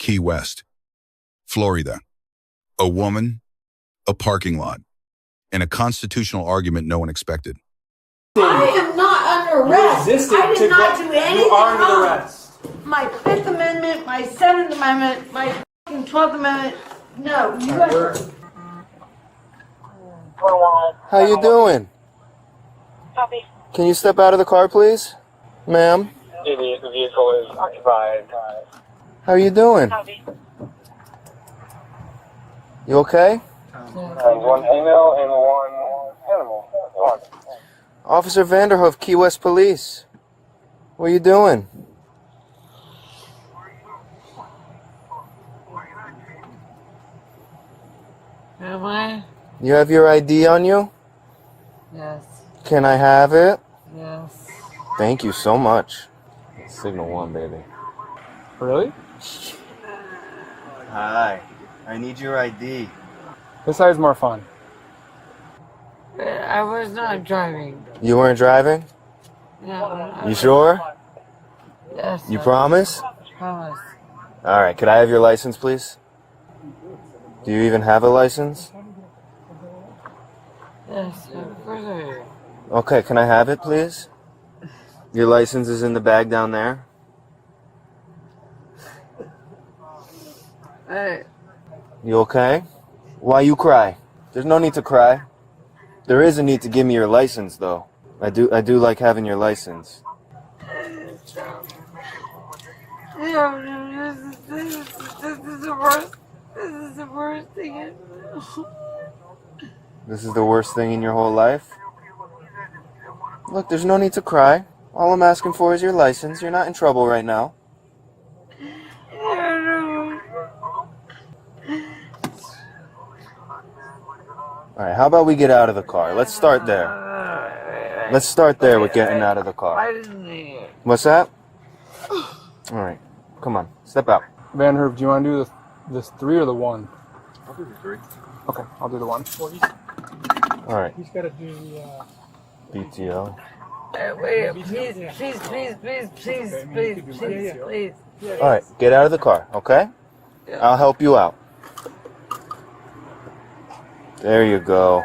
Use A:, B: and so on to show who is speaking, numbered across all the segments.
A: Key West, Florida. A woman, a parking lot, and a constitutional argument no one expected.
B: I am not under arrest. I did not do anything
C: You are under
B: wrong.
C: arrest.
B: My Fifth Amendment, my Seventh Amendment, my fucking 12th Amendment. No, you guys.
D: How you doing?
E: Copy.
D: Can you step out of the car, please? Ma'am?
E: The vehicle is occupied.
D: How you doing?
E: Copy.
D: You okay?
E: One female and one animal.
D: Officer Vanderhoof, Key West Police. What are you doing?
F: Am I?
D: You have your ID on you?
F: Yes.
D: Can I have it?
F: Yes.
D: Thank you so much. Signal 1, baby.
C: Really?
D: Hi. I need your ID.
C: This side's more fun.
F: I was not driving.
D: You weren't driving?
F: No.
D: You sure?
F: Yes.
D: You promise?
F: Promise.
D: Alright, could I have your license, please? Do you even have a license?
F: Yes, of course I do.
D: Okay, can I have it, please? Your license is in the bag down there.
F: Hey,
D: You okay? Why you cry? There's no need to cry. There is a need to give me your license, though. I do like having your license.
F: this is the worst. This is the worst thing ever.
D: This is the worst thing in your whole life? Look, there's no need to cry. All I'm asking for is your license. You're not in trouble right now. Alright, how about we get out of the car? Let's start there. Let's start there with getting out of the car.
F: I didn't need it.
D: What's that? Alright, come on, step out.
C: Vanderhoof, do you want to do this 3 or the 1?
G: I'll do the 3.
C: Okay, I'll do the 1.
D: Alright,
G: He's got to do
D: BTO.
F: Wait, please.
D: Alright, get out of the car, okay?
F: Yeah.
D: I'll help you out. There you go.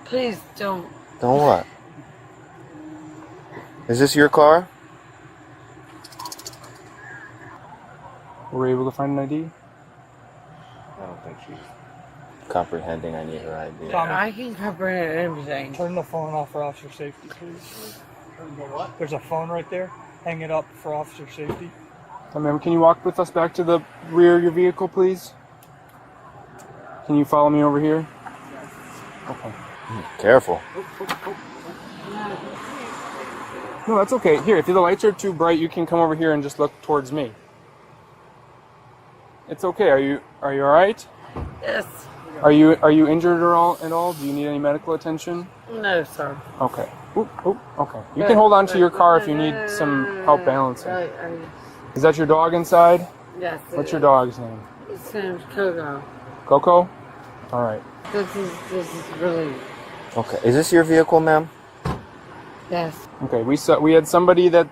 F: Please don't.
D: Don't what? Is this your car?
C: Were we able to find an ID?
D: I don't think she's comprehending I need her ID.
F: I can comprehend everything.
G: Turn the phone off for officer safety, please. There's a phone right there. Hang it up for officer safety.
C: Ma'am, can you walk with us back to the rear of your vehicle, please? Can you follow me over here? Okay.
D: Careful.
C: No, that's okay. Here, if the lights are too bright, you can come over here and just look towards me. It's okay. Are you all right?
F: Yes.
C: Are you injured at all? Do you need any medical attention?
F: No, sir.
C: Okay. Okay. You can hold on to your car if you need some help balancing. Is that your dog inside?
F: Yes.
C: What's your dog's name?
F: His name's Coco.
C: Coco? All right.
F: This is really.
D: Okay, is this your vehicle, ma'am?
F: Yes.
C: Okay. We had somebody that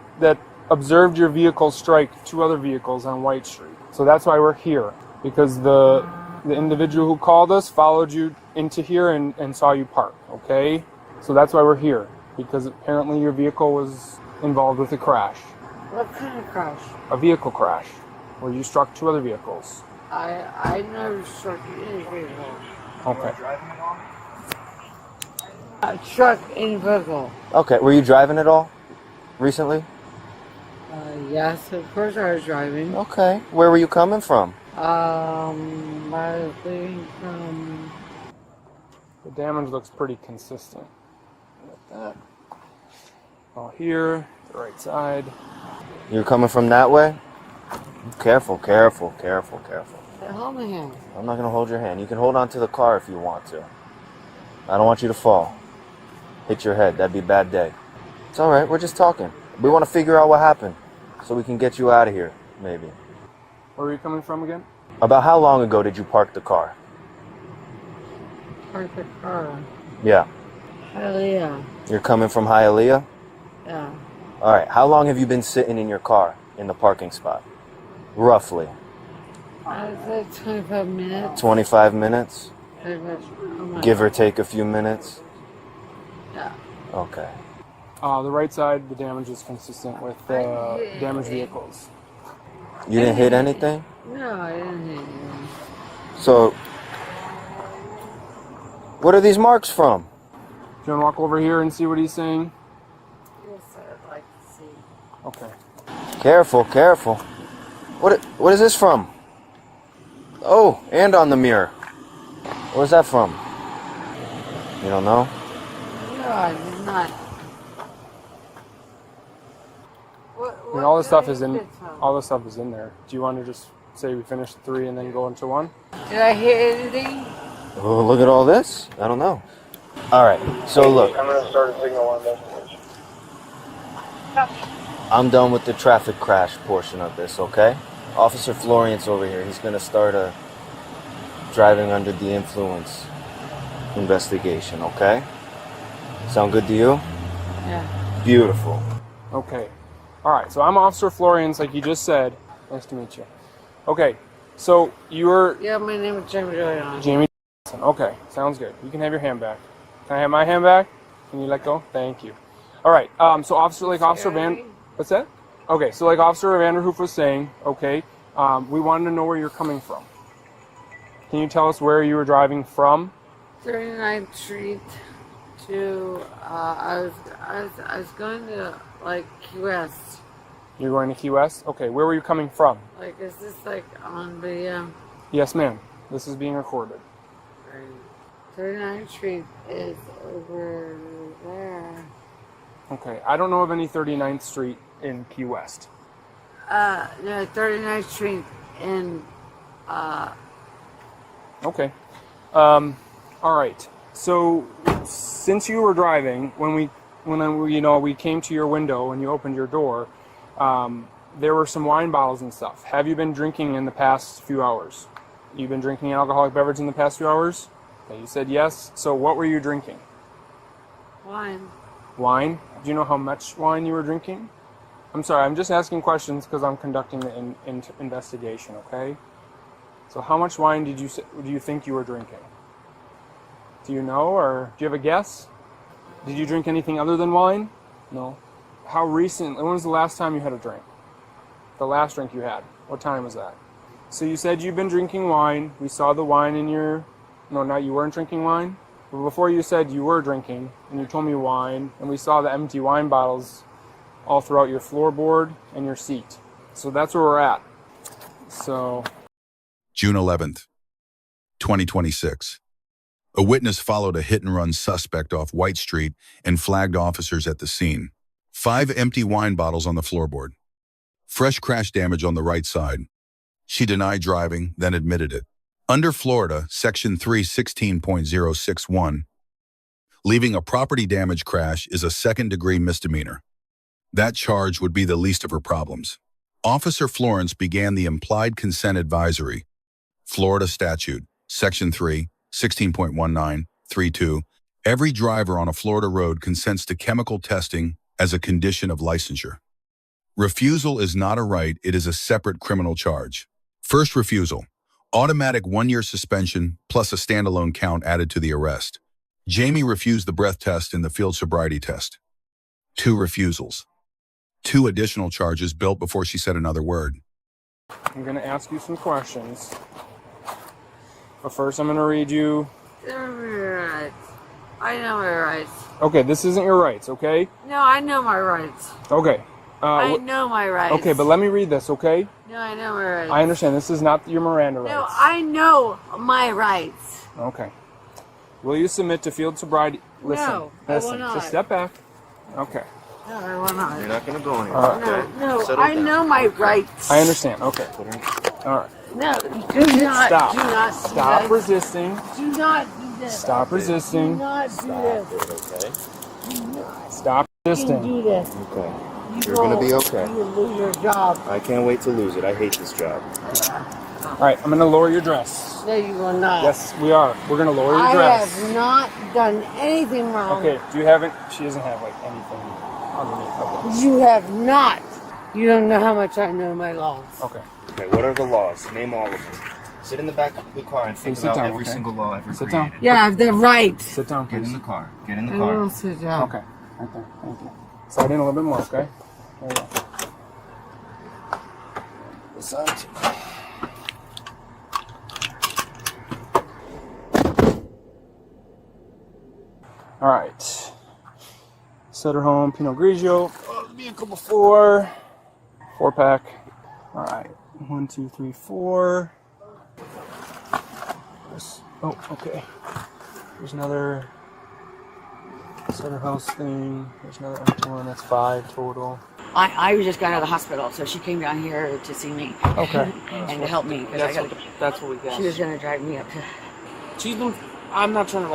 C: observed your vehicle strike 2 other vehicles on White Street. So that's why we're here, because the individual who called us followed you into here and saw you park. Okay. So that's why we're here, because apparently your vehicle was involved with a crash.
F: What kind of crash?
C: A vehicle crash, where you struck 2 other vehicles.
F: I never struck any vehicle.
C: Okay.
F: Struck any vehicle.
D: Okay, were you driving at all recently?
F: Yes, of course I was driving.
D: Okay, where were you coming from?
F: I was leaving from.
C: The damage looks pretty consistent. Like that. All here, the right side.
D: You're coming from that way? Careful.
F: Hold my hand.
D: I'm not gonna hold your hand. You can hold on to the car if you want to. I don't want you to fall. Hit your head, that'd be a bad day. It's alright, we're just talking. We want to figure out what happened, so we can get you out of here, maybe.
C: Where are you coming from again?
D: About how long ago did you park the car?
F: Park the car.
D: Yeah.
F: Hell yeah.
D: You're coming from Hialeah?
F: Yeah.
D: Alright, how long have you been sitting in your car in the parking spot? Roughly.
F: I said 25 minutes.
D: 25 minutes?
F: Oh my
D: Give or take a few minutes?
F: Yeah.
D: Okay.
C: The right side, the damage is consistent with damaged vehicles.
D: You didn't hit anything?
F: No, I didn't hit you.
D: So, what are these marks from?
C: Do you want to walk over here and see what he's saying?
F: Yes, I'd like to see.
C: Okay.
D: Careful, careful. What is this from? Oh, and on the mirror. Where's that from? You don't know?
F: No, I did not.
C: I mean, all this stuff is in. All this stuff is in there. Do you want to just say we finish 3 and then go into 1?
F: Did I hear anything?
D: Oh, look at all this? I don't know. All right, so look.
E: I'm going to start a signal on investigation.
D: I'm done with the traffic crash portion of this, okay? Officer Florian's over here. He's going to start a driving under the influence investigation, okay? Sound good to you?
F: Yeah.
D: Beautiful.
C: Okay. All right. So I'm Officer Florians, like you just said. Nice to meet you. Okay. So you're
F: Yeah, my name is Jamie Johnson.
C: Jamie. Okay. Sounds good. You can have your hand back. Can I have my hand back? Can you let go? Thank you. All right. So Officer Van. What's that? Okay. So like Officer Vanderhoof was saying, okay, we wanted to know where you're coming from. Can you tell us where you were driving from?
F: 39th Street to, I was going to, like, Key West.
C: You're going to Key West? Okay. Where were you coming from?
F: Like, is this, like, on video?
C: Yes, ma'am. This is being recorded.
F: 39th Street is over there.
C: Okay. I don't know of any 39th Street in Key West.
F: No, 39th Street in,
C: Okay. All right. So, since you were driving, when we came to your window and you opened your door, there were some wine bottles and stuff. Have you been drinking in the past few hours? You've been drinking an alcoholic beverage in the past few hours? Okay, you said yes. So, what were you drinking?
F: Wine.
C: Wine? Do you know how much wine you were drinking? I'm sorry, I'm just asking questions because I'm conducting the investigation, okay? So how much wine do you think you were drinking? Do you know, or do you have a guess? Did you drink anything other than wine? No. How recent? When was the last time you had a drink? The last drink you had. What time was that? So you said you've been drinking wine. We saw the wine in your... No, not you weren't drinking wine. But before you said you were drinking, and you told me wine, and we saw the empty wine bottles all throughout your floorboard and your seat. So that's where we're at. So...
A: June 11th, 2026. A witness followed a hit-and-run suspect off White Street and flagged officers at the scene. 5 empty wine bottles on the floorboard. Fresh crash damage on the right side. She denied driving, then admitted it. Under Florida, Section 316.061, leaving a property damage crash is a second-degree misdemeanor. That charge would be the least of her problems. Officer Florence began the implied consent advisory. Florida Statute, Section 316.1932. Every driver on a Florida road consents to chemical testing as a condition of licensure. Refusal is not a right, it is a separate criminal charge. First refusal, automatic 1-year suspension plus a standalone count added to the arrest. Jamie refused the breath test and the field sobriety test. 2 refusals. 2 additional charges built before she said another word.
C: I'm going to ask you some questions. But first, I'm going to read you...
F: Right. I know my rights.
C: Okay, this isn't your rights, okay?
F: No, I know my rights.
C: Okay.
F: I know my rights.
C: Okay, but let me read this, okay?
F: No, I know my rights.
C: I understand. This is not your Miranda rights.
F: No, I know my rights.
C: Okay. Will you submit to field sobriety? Listen.
F: No, I will
C: listen.
F: not.
C: Just step back. Okay.
F: No, I will not.
D: You're not going to go anywhere.
C: All right.
F: No,
D: Settle
F: I
D: down.
F: know my rights.
C: I understand. Okay. All right.
F: No, do not.
C: Stop.
F: Do not.
C: Stop
F: do
C: resisting.
F: this. Do not do this.
C: Stop
F: Do
C: resisting.
F: not do this.
D: Okay?
C: Stop
F: You can
C: resisting.
F: do this.
D: Okay.
F: You
D: You're gonna be
F: won't.
D: okay.
F: You will lose your job.
D: I can't wait to lose it. I hate this job.
C: All right. I'm going to lower your dress.
F: No, you will not.
C: Yes, we are. We're going to lower your
F: I
C: dress.
F: have not done anything wrong.
C: Okay. Do you have it? She doesn't have like anything underneath. Okay.
F: You have not.
B: You don't know how much I know my laws.
C: Okay.
D: Okay, what are the laws? Name all of them. Sit in the back of the car and think
C: sit
D: about
C: down,
D: every
C: okay?
D: single law ever
C: Sit
D: created.
C: down.
B: Yeah, I have the right.
C: Sit down,
D: Get in
C: please.
D: the car. Get in the
B: I
D: car.
B: will sit down.
C: Okay. Right there. Thank you. Slide in a little bit more, okay? There you go. This side. All right. Sutter Home Pinot Grigio. Vehicle before. 4-pack. All right. 1, 2, 3, 4. Oh, okay. There's another Sutter House thing. There's another empty one. That's 5 total.
H: I just got out of the hospital, so she came down here to see me.
C: Okay.
H: And to help me. 'Cause
I: That's what we got.
H: she was going to drive me up to...
I: She's been. I'm not trying to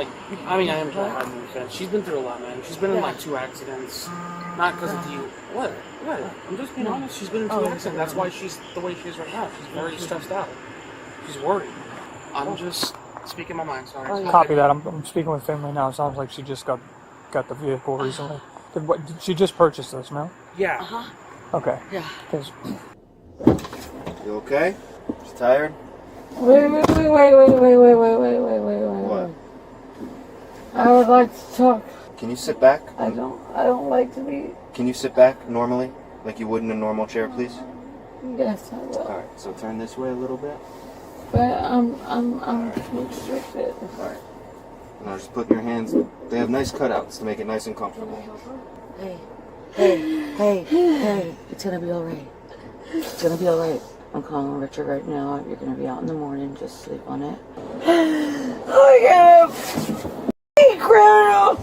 I: I am trying to hide my offense. She's been through a lot, man. She's been in like 2 accidents. Not because of you. What? I'm just being honest. She's been in 2 accidents. That's why she's the way she is right now. She's very stressed out. She's worried. I'm just speaking my mind. Sorry.
G: Copy that. I'm speaking with family now. It sounds like she just got the vehicle recently. Did she just purchased this, no?
I: Yeah.
G: Okay.
H: Yeah.
G: 'Cause-
D: You okay? Just tired?
B: Wait.
D: What?
B: I would like to talk.
D: Can you sit back?
B: I don't like to be.
D: Can you sit back normally? Like you would in a normal chair, please?
B: Yes, I will.
D: Alright, so turn this way a little bit.
B: But I'm restricted.
D: Alright. Now just put your hands, they have nice cutouts to make it nice and comfortable.
H: Hey. It's going to be all right. It's going to be all right. I'm calling Richard right now. You're going to be out in the morning. Just sleep on it.
B: Oh, yeah. Criminal.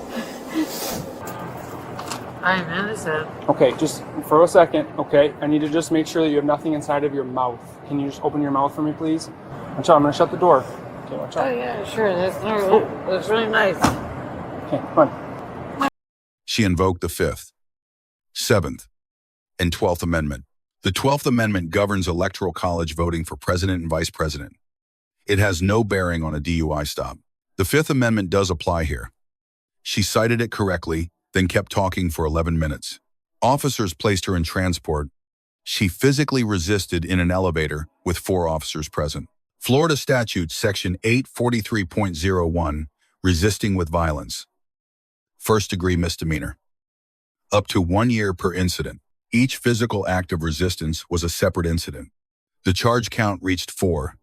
B: I'm innocent.
C: Okay, just for a second, okay? I need to just make sure that you have nothing inside of your mouth. Can you just open your mouth for me, please? Watch out, I'm gonna shut the door. Okay, watch
B: Oh,
C: out.
B: yeah, sure. That's really nice.
C: Okay, come on.
A: She invoked the 5th, 7th, and 12th Amendment. The 12th Amendment governs electoral college voting for president and vice president. It has no bearing on a DUI stop. The 5th Amendment does apply here. She cited it correctly, then kept talking for 11 minutes. Officers placed her in transport. She physically resisted in an elevator with 4 officers present. Florida Statute, Section 843.01, resisting with violence. First-degree misdemeanor. Up to 1 year per incident. Each physical act of resistance was a separate incident. The charge count reached 4.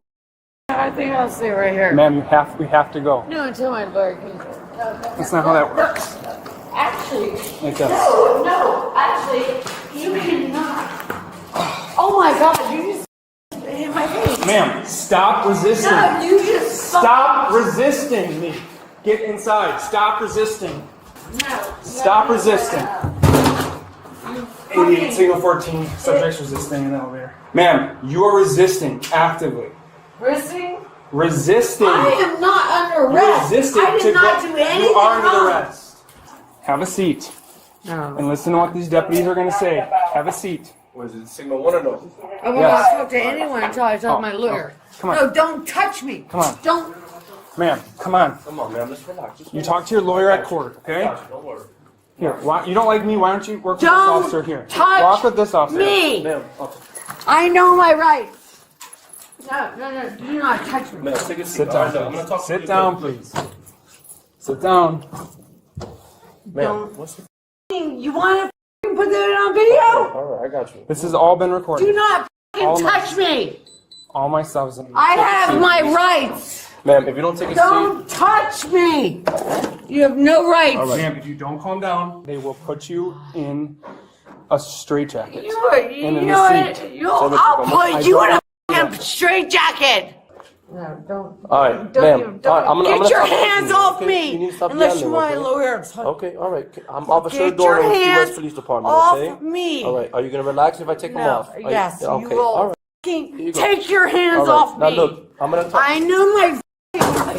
B: I think I'll stay right here.
C: Ma'am, we have to go.
B: No, until my lawyer can go.
C: That's not how that works.
B: Actually,
C: It does.
B: no, actually, you cannot. Oh my God, you just hit my face.
C: Ma'am, stop resisting.
B: No, you just
C: Stop resisting me. Get inside. Stop resisting.
B: No.
C: Stop resisting. 88, signal 14, subjects resisting in the elevator. Ma'am, you are resisting actively. Resisting.
B: I am not under
C: You're
B: arrest.
C: resisting
B: I
C: to
B: did not
C: get-
B: do anything
C: You are under
B: wrong.
C: arrest. Have a seat
B: No.
C: and listen to what these deputies are going to say. Have a seat.
E: Was it signal 1 or no?
B: I will
C: Yes.
B: not talk to anyone until I talk to my lawyer.
C: Come on.
B: No, don't touch me.
C: Come on.
B: Don't.
C: Ma'am, come on.
E: Come on, man, let's relax.
C: You talk to your lawyer at court, okay?
E: Don't worry.
C: Here, you don't like me, why don't you work with this
B: Don't
C: officer here?
B: touch
C: Walk with this officer.
B: me.
E: Ma'am,
B: I know my rights. No, do not touch me.
E: ma'am, take a seat.
C: Sit down,
E: I'm gonna talk to
C: Sit
E: you.
C: down, please. Sit down.
E: Ma'am, what's the...
B: You want to put that on video?
E: Alright, I got you.
C: This has all been recorded.
B: Do not
C: All
B: fucking
C: my-
B: touch me.
C: All my stuff's in.
B: I have my rights.
E: Ma'am, if you don't take a seat...
B: Don't touch me. You have no rights.
C: Ma'am, if you don't calm down, they will put you in a straitjacket.
B: You
C: And in
B: know
C: the
B: what?
C: seat.
B: I'll put you in a fucking straitjacket. No, don't.
E: Alright,
B: Don't
E: ma'am.
B: even-
E: Alright, I'm gonna
B: Get your
E: stop talking to
B: hands
E: you,
B: off
E: okay?
B: me.
E: You need to stop
B: Unless
E: yelling,
B: you want a
E: okay?
B: lawyer.
E: Okay, alright. I'm Officer
B: Get
E: Dorn
B: your
E: with the
B: hands
E: West Police Department,
B: off
E: okay?
B: me.
E: Alright, are you gonna relax if I take them
B: No,
E: off?
B: yes,
E: okay,
B: you will
E: alright.
B: fucking
E: you go.
B: take your hands
E: Alright,
B: off
E: now
B: me.
E: look, I'm gonna talk...
B: I knew my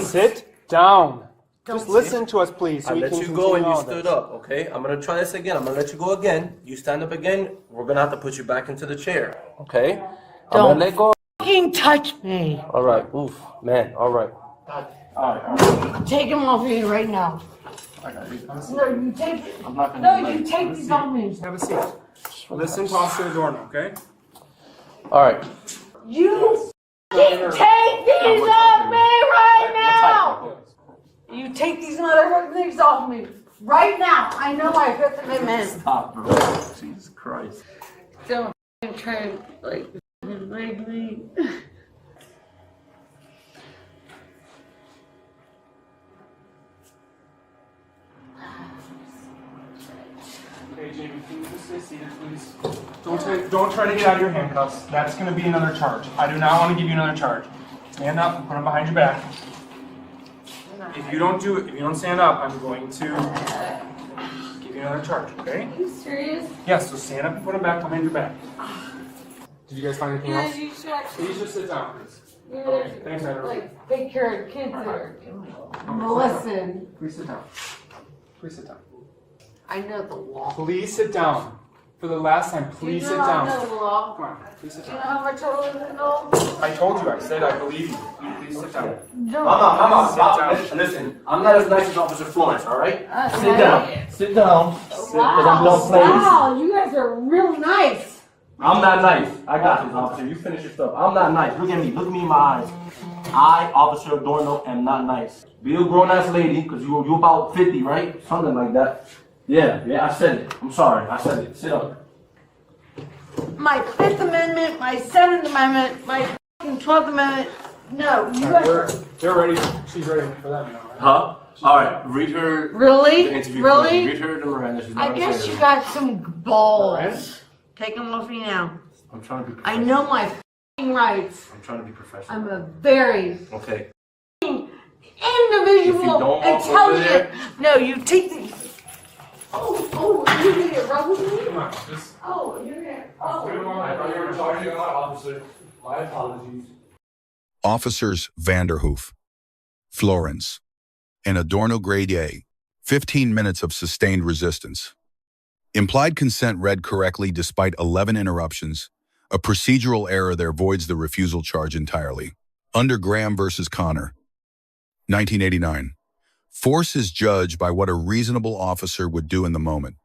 C: Sit down. Just listen to us, please, so
E: I
C: we
E: let
C: can
E: you
C: continue
E: go and you
C: all
E: stood
C: this.
E: up, okay? I'm gonna try this again. I'm gonna let you go again. You stand up again. We're gonna have to put you back into the chair, okay? I'm
B: Don't.
E: gonna let go.
B: fucking touch me.
E: All right, oof, man. All right.
B: Take him off me right now. No, you take.
E: I'm not gonna.
B: No, you take these off me.
C: Have a seat. Listen to Officer Adorno, okay?
E: All right.
B: You take these off me right now! You take these motherfucking things off me right now. I know my Fifth Amendment.
E: Stop, bro. Jesus Christ.
B: Don't try to like make me.
C: Okay, Jamie, can you just stay seated, please? Don't try to get out of your handcuffs. That's going to be another charge. I do not want to give you another charge. Stand up and put them behind your back. If you don't stand up, I'm going to give you another charge, okay?
B: Are you serious?
C: Yes, so stand up and put them back behind your back. Did you guys find anything else?
B: You should actually.
C: Please just sit down, please.
B: Okay,
C: thanks, Edward.
B: like, take care of kids there. Listen,
C: Please sit down. Please sit down.
B: I know the law.
C: Please sit down. For the last time, please sit
B: I
C: down.
B: know the law.
C: Come on, please sit
B: Do you know
C: down.
B: how much I live in the
C: I told you, I said I believe you. Please sit down.
E: Listen, I'm not as nice as Officer Florence, all right? Sit
B: Okay.
E: down. Sit down. Because I'm
B: Wow,
E: done playing.
B: wow, you guys are real nice.
E: I'm not nice. I got this, officer. You finish your stuff. I'm not nice. Look at me. Look at me in my eyes. I, Officer Adorno, am not nice. Be a grown-ass lady, because you about 50, right? Something like that. Yeah, I said it. I'm sorry. I said it. Sit up.
B: My Fifth Amendment, my Seventh Amendment, my fucking 12th Amendment. No, you guys are.
C: They're ready. She's ready for that now.
E: Huh? All right. Read her the
B: Really?
E: interview.
B: Really?
E: Read her the Miranda. She's
B: I
E: not
B: guess
E: saying
B: you
E: it.
B: got some balls.
E: Alright.
B: Take them off me now.
E: I'm trying to be
B: I
E: professional.
B: know my fucking rights.
E: I'm trying to be professional.
B: I'm a very
E: Okay.
B: individual,
E: If you don't walk over
B: intelligent.
E: there-
B: No, you take the. Oh, you're gonna get rub with me?
C: Come on, just
B: Oh, you're gonna.
C: put them on my
E: officer. My apologies.
A: Officers Vanderhoof, Florence, and Adorno Grade A, 15 minutes of sustained resistance. Implied consent read correctly despite 11 interruptions. A procedural error there voids the refusal charge entirely. Under Graham versus Connor, 1989. Force is judged by what a reasonable officer would do in the moment.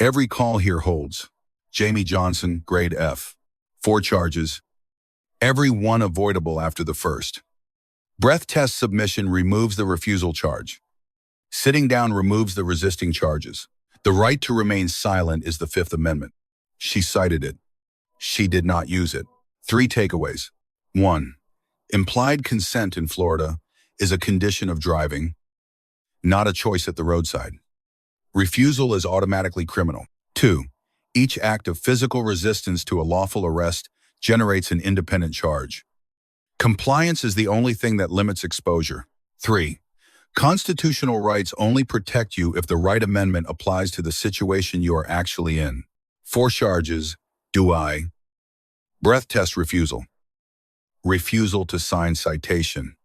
A: Every call here holds. Jamie Johnson, grade F. 4 charges. Every one avoidable after the first. Breath test submission removes the refusal charge. Sitting down removes the resisting charges. The right to remain silent is the Fifth Amendment. She cited it. She did not use it. 3 takeaways. 1. Implied consent in Florida is a condition of driving, not a choice at the roadside. Refusal is automatically criminal. 2. Each act of physical resistance to a lawful arrest generates an independent charge. Compliance is the only thing that limits exposure. 3. Constitutional rights only protect you if the right amendment applies to the situation you are actually in. 4 charges: DUI, breath test refusal, refusal to sign citation,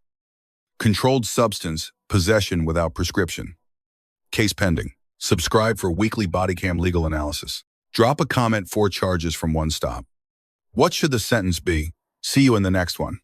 A: controlled substance possession without prescription. Case pending. Subscribe for weekly Bodycam legal analysis. Drop a comment. 4 charges from 1 stop. What should the sentence be? See you in the next one.